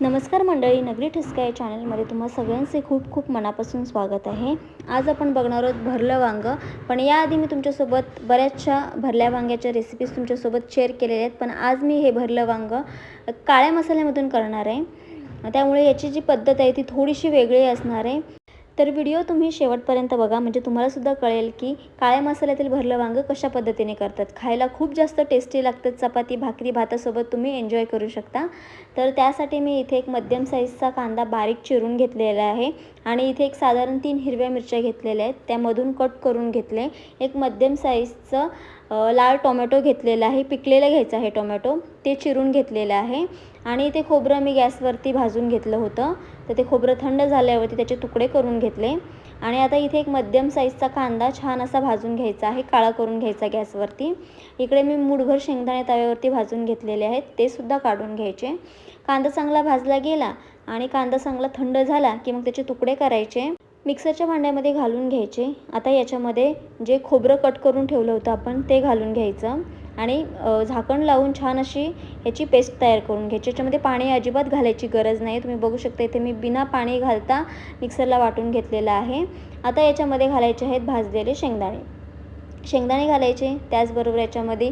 नमस्कार मंडळी, नगरी ठसका या चॅनलमध्ये तुम्हा सगळ्यांचे खूप खूप मनापासून स्वागत आहे। आज आपण बघणार आहोत भरलं वांगं। पण याआधी मी तुमच्यासोबत बऱ्याचशा भरल्या वांग्याच्या रेसिपीज तुमच्यासोबत शेअर केलेल्या आहेत, पण आज मी हे भरलं वांगं काळ्या मसाल्यामधून करणार आहे। त्यामुळे याची जी पद्धत आहे ती थोडीशी वेगळी असणार आहे। तर व्हिडिओ तुम्ही शेवटपर्यंत बघा, म्हणजे तुम्हाला सुद्धा कळेल की काळ्या मसाल्यातील भरलं वांगं कशा पद्धतीने करतात। खायला खूप जास्त टेस्टी लागतं, चपाती भाकरी भातासोबत तुम्ही एन्जॉय करू शकता। तर त्यासाठी मी इथे एक मध्यम साईजचा कांदा बारीक चिरून घेतलेला आहे आणि इथे एक साधारण 3 हिरव्या मिरच्या घेतलेल्या आहेत, त्यामधून कट करून घेतले। एक मध्यम साईजचं लाल टोमॅटो घेतलेला आहे, पिकलेला घ्यायचा आहे टोमॅटो, ते चिरून घेतलेलं आहे। आणि इथे खोबरं मी गॅसवरती भाजून घेतलं होतं, तर ते खोबरं थंड झाल्यावरती त्याचे तुकडे करून घेतले। आणि आता इथे एक मध्यम साईजचा कांदा छान असा भाजून घ्यायचा आहे, काळा करून घ्यायचा गॅसवरती। इकडे मी मूठभर शेंगदाणे तव्यावरती भाजून घेतलेले आहेत, ते सुद्धा काढून घ्यायचे। कांदा चांगला भाजला गेला आणि कांदा चांगला थंड झाला की मग त्याचे तुकडे करायचे, मिक्सरच्या भांड्यामध्ये घालून घ्यायचे। आता याच्यामध्ये जे खोबरं कट करून ठेवलं होतं आपण ते घालून घ्यायचं आणि झाकण लावून छान अशी याची पेस्ट तयार करून घ्यायची। याच्यामध्ये पाणी अजिबात घालायची गरज नाही। तुम्ही बघू शकता इथे मी बिना पाणी घालता मिक्सरला वाटून घेतलेलं आहे। आता याच्यामध्ये घालायचे आहेत भाजलेले शेंगदाणे घालायचे, त्याचबरोबर याच्यामध्ये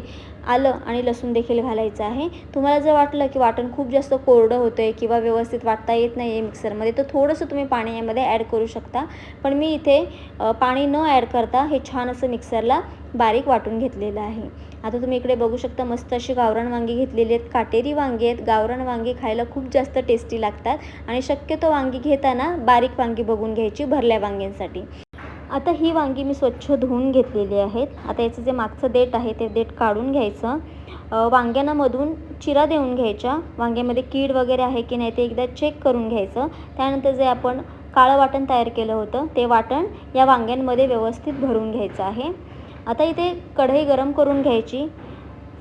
आलं आणि लसूण देखील घालायचं आहे। तुम्हाला जर वाटलं की वाटण खूप जास्त कोरडं होतं आहे किंवा व्यवस्थित वाटता येत नाही आहे मिक्सरमध्ये, तर थोडंसं तुम्ही पाणी यामध्ये ॲड करू शकता। पण मी इथे पाणी न ॲड करता हे छान असं मिक्सरला बारीक वाटून घेतलेलं आहे। आता तुम्ही इकडे बघू शकता मस्त अशी गावरान वांगी घेतलेली आहेत, काटेरी वांगी आहेत। गावरान वांगी खायला खूप जास्त टेस्टी लागतात आणि शक्यतो वांगी घेताना बारीक वांगी बघून घ्यायची भरल्या वांग्यांसाठी। आता ही वांगी मी स्वच्छ धुवून घेतलेली आहेत। आता याचं जे मागचं देठ आहे ते देठ काढून घ्यायचं। वांग्यांना मधून चिरा देऊन घ्यायच्या, वांग्यामध्ये कीड वगैरे आहे की नाही ते एकदा चेक करून घ्यायचं। त्यानंतर जे आपण काळं वाटण तयार केलं होतं ते वाटण या वांग्यांमध्ये व्यवस्थित भरून घ्यायचं आहे। आता इथे कढई गरम करून घ्यायची।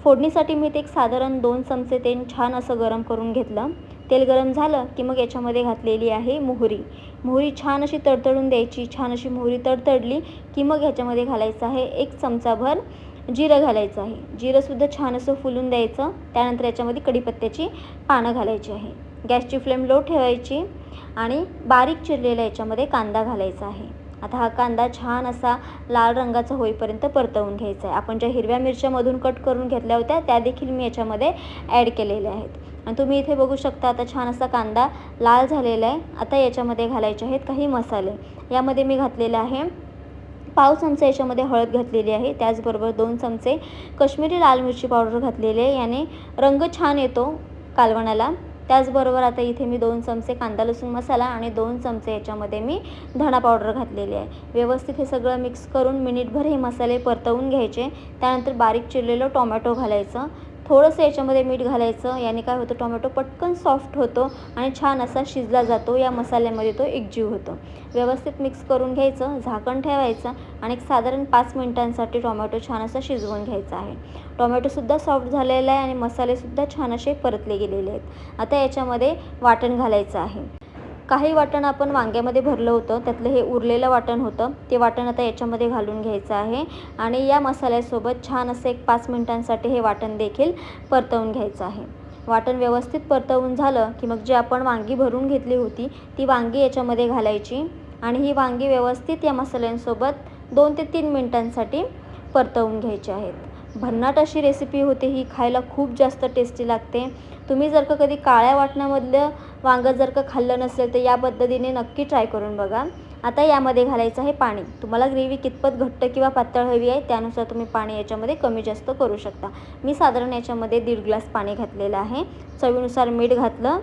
फोडणीसाठी मी इथे एक साधारण 2 चमचे तेल छान असं गरम करून घेतलं। तेल गरम झालं की मग याच्यामध्ये घातलेली आहे मोहरी छान अशी तडतडून द्यायची। छान अशी मोहरी तडतडली की मग ह्याच्यामध्ये घालायचं आहे 1 चमचाभर जिरं घालायचं आहे। जिरंसुद्धा छान असं फुलून द्यायचं। त्यानंतर याच्यामध्ये कढीपत्त्याची पानं घालायची आहे। गॅसची फ्लेम लो ठेवायची आणि बारीक चिरलेला याच्यामध्ये कांदा घालायचा आहे। आता हा कांदा छान असा लाल रंगाचा होईपर्यंत परतवून घ्यायचा आहे। आपण ज्या हिरव्या मिरच्यामधून कट करून घेतल्या होत्या त्या देखील मी याच्यामध्ये ॲड केलेल्या आहेत। आणि तुम्ही इथे बघू शकता आता छान असा कांदा लाल झालेला आहे। आता याच्यामध्ये घालायचे आहेत काही मसाले। यामध्ये मी घातलेलं आहे पाव चमचा याच्यामध्ये हळद घातलेली आहे, त्याचबरोबर 2 चमचे कश्मीरी लाल मिरची पावडर घातलेली आहे, याने रंग छान येतो कालवणाला। त्याचबरोबर आता इथे मी 2 चमचे कांदा लसूण मसाला आणि 2 चमचे याच्यामध्ये मी धणा पावडर घातलेली आहे। व्यवस्थित हे सगळं मिक्स करून मिनिटभर हे मसाले परतवून घ्यायचे। त्यानंतर बारीक चिरलेलं टोमॅटो घालायचं, थोडंसं याच्यामध्ये मीठ घालायचं। याने काय होतं टोमॅटो पटकन सॉफ्ट होतो आणि छान असा शिजला जातो, या मसाल्यामध्ये तो एकजीव होतो। व्यवस्थित मिक्स करून घ्यायचं, झाकण ठेवायचं आणि एक साधारण 5 मिनिटांसाठी टोमॅटो छान असा शिजवून घ्यायचा आहे। टोमॅटोसुद्धा सॉफ्ट झालेला आहे आणि मसालेसुद्धा छान असे परतले गेलेले आहेत। आता याच्यामध्ये वाटण घालायचं आहे। काही वाटण आपण वांग्यामध्ये भरलं होतं, त्यातलं हे उरलेलं वाटण होतं, ते वाटण आता याच्यामध्ये घालून घ्यायचं आहे आणि या मसाल्यासोबत छान असं एक 5 मिनिटांसाठी हे वाटण देखील परतवून घ्यायचं आहे। वाटण व्यवस्थित परतवून झालं की मग जी आपण वांगी भरून घेतली होती ती वांगी याच्यामध्ये घालायची आणि ही वांगी व्यवस्थित या मसाल्यांसोबत 2 ते 3 मिनिटांसाठी परतवून घ्यायची आहेत। भन्नाट अशी रेसिपी होते ही, खायला खूप जास्त टेस्टी लागते। तुम्ही जर का कधी काळ्या वाटणामधलं वांगं जर का खाल्लं नसेल तर या पद्धतीने नक्की ट्राय करून बघा। आता यामध्ये घालायचं आहे पाणी। तुम्हाला ग्रेव्ही कितपत घट्ट किंवा पातळ हवी आहे त्यानुसार तुम्ही पाणी याच्यामध्ये कमी जास्त करू शकता। मी साधारण याच्यामध्ये 1.5 ग्लास पाणी घातलेलं आहे। चवीनुसार मीठ घातलं।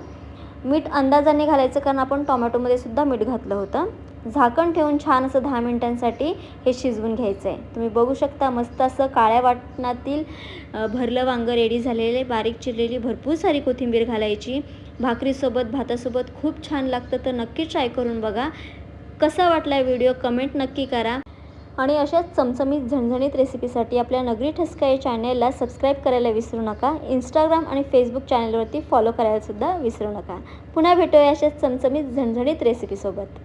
मीठ अंदाजाने घालायचं कारण आपण टोमॅटोमध्ये सुद्धा मीठ घातलं होतं। झाकण ठेवून छान असं 10 मिनिटांसाठी हे शिजवून घ्यायचं आहे। तुम्ही बघू शकता मस्त असं काळ्या वाटणातील भरलं वांगं रेडी झालेले। बारीक चिरलेली भरपूर सारी कोथिंबीर घालायची, भाकरीसोबत भातासोबत खूप छान लागतं। तर नक्की ट्राय करून बघा। कसा वाटला व्हिडिओ कमेंट नक्की करा आणि अशाच चमचमीत झणझणीत रेसिपीसाठी आपल्या नगरी ठसका या चॅनलला सबस्क्राईब करायला विसरू नका। इंस्टाग्राम आणि फेसबुक चॅनलवरती फॉलो करायला सुद्धा विसरू नका। पुन्हा भेटूया अशाच चमचमीत झणझणीत रेसिपीसोबत।